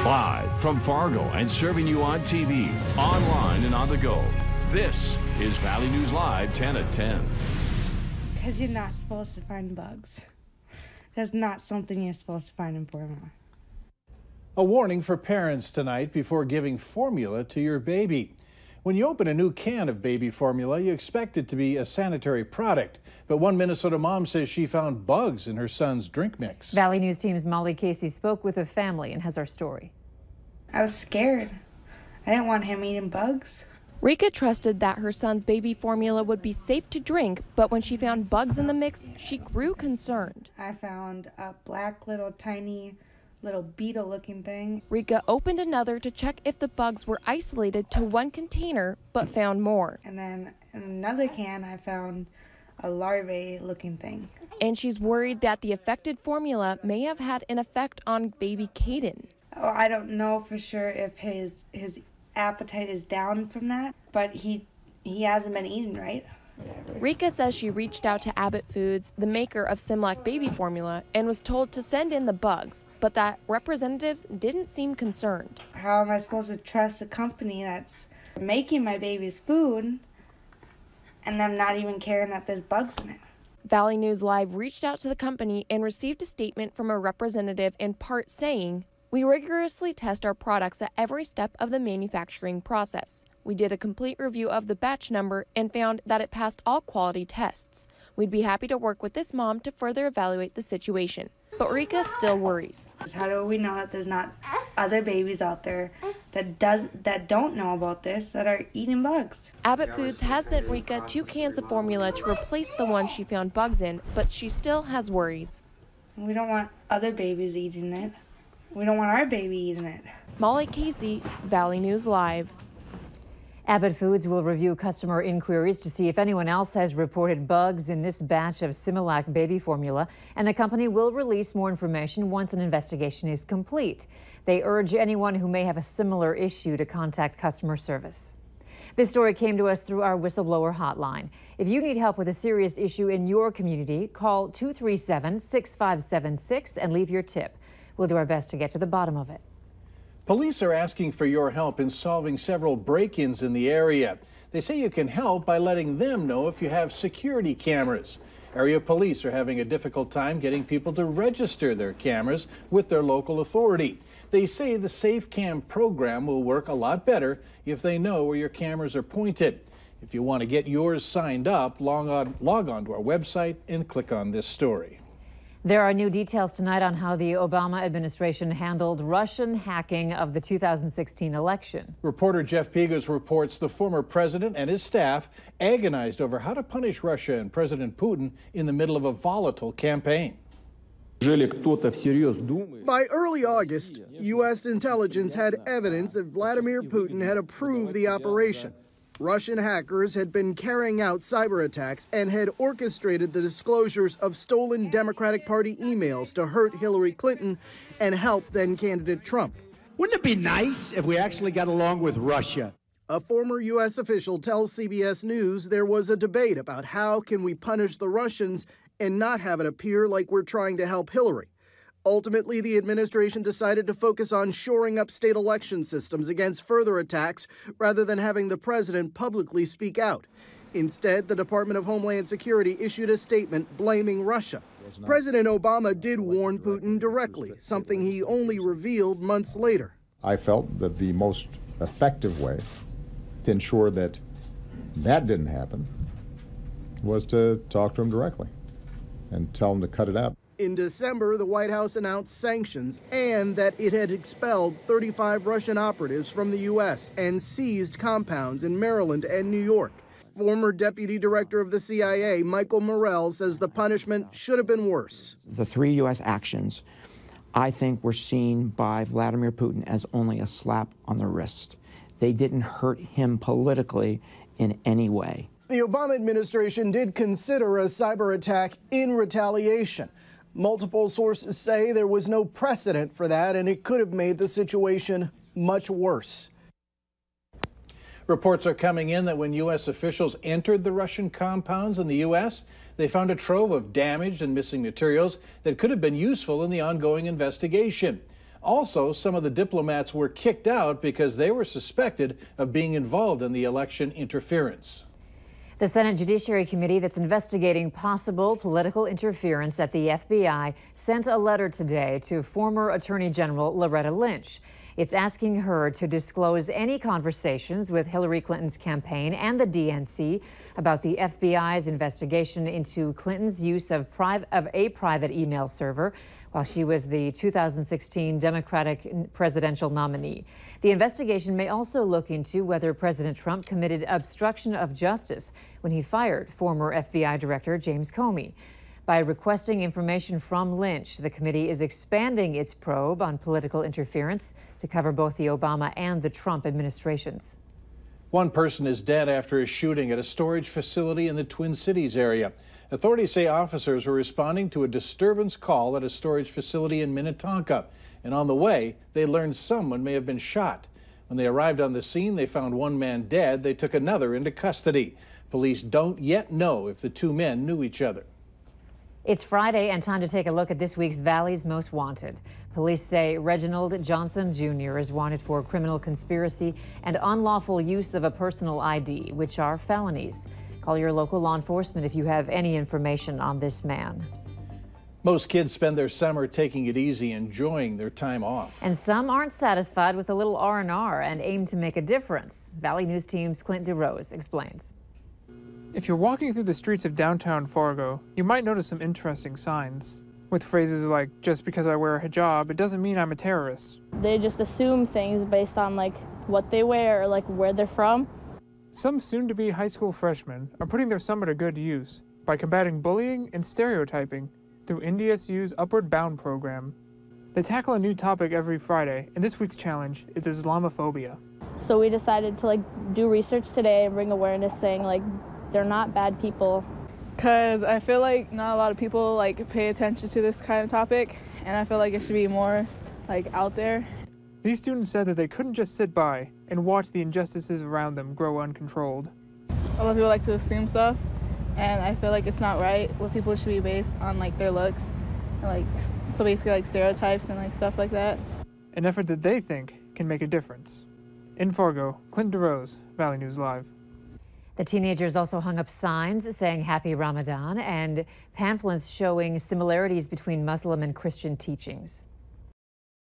Live from Fargo and serving you on TV, online, and on the go. This is Valley News Live 10 at 10. Because you're not supposed to find bugs. That's not something you're supposed to find in formula. A warning for parents tonight before giving formula to your baby. When you open a new can of baby formula, you expect it to be a sanitary product. But one Minnesota mom says she found bugs in her son's drink mix. Valley News Team's Molly Casey spoke with a family and has our story. I was scared. I didn't want him eating bugs. Rika trusted that her son's baby formula would be safe to drink, but when she found bugs in the mix, she grew concerned. I found a black little tiny little beetle looking thing. Rika opened another to check if the bugs were isolated to one container, but found more. And then in another can, I found a larvae looking thing. And she's worried that the affected formula may have had an effect on baby Caden. Oh, I don't know for sure if his appetite is down from that, but he hasn't been eating right. Rika says she reached out to Abbott Foods, the maker of Similac baby formula, and was told to send in the bugs, but that representatives didn't seem concerned. How am I supposed to trust a company that's making my baby's food and them not even caring that there's bugs in it? Valley News Live reached out to the company and received a statement from a representative in part saying, "We rigorously test our products at every step of the manufacturing process. We did a complete review of the batch number and found that it passed all quality tests. We'd be happy to work with this mom to further evaluate the situation." But Rika still worries. How do we know that there's not other babies out there that don't know about this, that are eating bugs? Abbott Foods has sent Rika 2 cans of formula to replace the one she found bugs in, but she still has worries. We don't want other babies eating it. We don't want our baby eating it. Molly Casey, Valley News Live. Abbott Foods will review customer inquiries to see if anyone else has reported bugs in this batch of Similac baby formula, and the company will release more information once an investigation is complete. They urge anyone who may have a similar issue to contact customer service. This story came to us through our whistleblower hotline. If you need help with a serious issue in your community, call 237-6576 and leave your tip. We'll do our best to get to the bottom of it. Police are asking for your help in solving several break-ins in the area. They say you can help by letting them know if you have security cameras. Area police are having a difficult time getting people to register their cameras with their local authority. They say the SafeCam program will work a lot better if they know where your cameras are pointed. If you want to get yours signed up, log on to our website and click on this story. There are new details tonight on how the Obama administration handled Russian hacking of the 2016 election. Reporter Jeff Pegas reports the former president and his staff agonized over how to punish Russia and President Putin in the middle of a volatile campaign. By early August, U.S. intelligence had evidence that Vladimir Putin had approved the operation. Russian hackers had been carrying out cyber attacks and had orchestrated the disclosures of stolen Democratic Party emails to hurt Hillary Clinton and help then-candidate Trump. Wouldn't it be nice if we actually got along with Russia? A former U.S. official tells CBS News there was a debate about how can we punish the Russians and not have it appear like we're trying to help Hillary. Ultimately, the administration decided to focus on shoring up state election systems against further attacks rather than having the president publicly speak out. Instead, the Department of Homeland Security issued a statement blaming Russia. President Obama did warn Putin directly, something he only revealed months later. I felt that the most effective way to ensure that that didn't happen was to talk to him directly and tell him to cut it out. In December, the White House announced sanctions and that it had expelled 35 Russian operatives from the U.S. and seized compounds in Maryland and New York. Former Deputy Director of the CIA, Michael Morell, says the punishment should have been worse. The 3 U.S. actions, I think, were seen by Vladimir Putin as only a slap on the wrist. They didn't hurt him politically in any way. The Obama administration did consider a cyber attack in retaliation. Multiple sources say there was no precedent for that, and it could have made the situation much worse. Reports are coming in that when U.S. officials entered the Russian compounds in the U.S., they found a trove of damaged and missing materials that could have been useful in the ongoing investigation. Also, some of the diplomats were kicked out because they were suspected of being involved in the election interference. The Senate Judiciary Committee that's investigating possible political interference at the FBI sent a letter today to former Attorney General Loretta Lynch. It's asking her to disclose any conversations with Hillary Clinton's campaign and the DNC about the FBI's investigation into Clinton's use of a private email server while she was the 2016 Democratic presidential nominee. The investigation may also look into whether President Trump committed obstruction of justice when he fired former FBI Director James Comey. By requesting information from Lynch, the committee is expanding its probe on political interference to cover both the Obama and the Trump administrations. One person is dead after a shooting at a storage facility in the Twin Cities area. Authorities say officers were responding to a disturbance call at a storage facility in Minnetonka, and on the way, they learned someone may have been shot. When they arrived on the scene, they found one man dead. They took another into custody. Police don't yet know if the two men knew each other. It's Friday and time to take a look at this week's Valley's Most Wanted. Police say Reginald Johnson Jr. is wanted for criminal conspiracy and unlawful use of a personal ID, which are felonies. Call your local law enforcement if you have any information on this man. Most kids spend their summer taking it easy, enjoying their time off. And some aren't satisfied with a little R&R and aim to make a difference. Valley News Team's Clint DeRose explains. If you're walking through the streets of downtown Fargo, you might notice some interesting signs, with phrases like, "Just because I wear a hijab, it doesn't mean I'm a terrorist." They just assume things based on what they wear or where they're from. Some soon-to-be high school freshmen are putting their summer to good use by combating bullying and stereotyping through NDSU's Upward Bound program. They tackle a new topic every Friday, and this week's challenge is Islamophobia. So we decided to do research today and bring awareness saying they're not bad people. Because I feel like not a lot of people pay attention to this kind of topic, and I feel like it should be more out there. These students said that they couldn't just sit by and watch the injustices around them grow uncontrolled. A lot of people like to assume stuff, and I feel like it's not right. What people should be based on their looks, and, so basically stereotypes and stuff like that. An effort that they think can make a difference. In Fargo, Clint DeRose, Valley News Live. The teenagers also hung up signs saying Happy Ramadan and pamphlets showing similarities between Muslim and Christian teachings.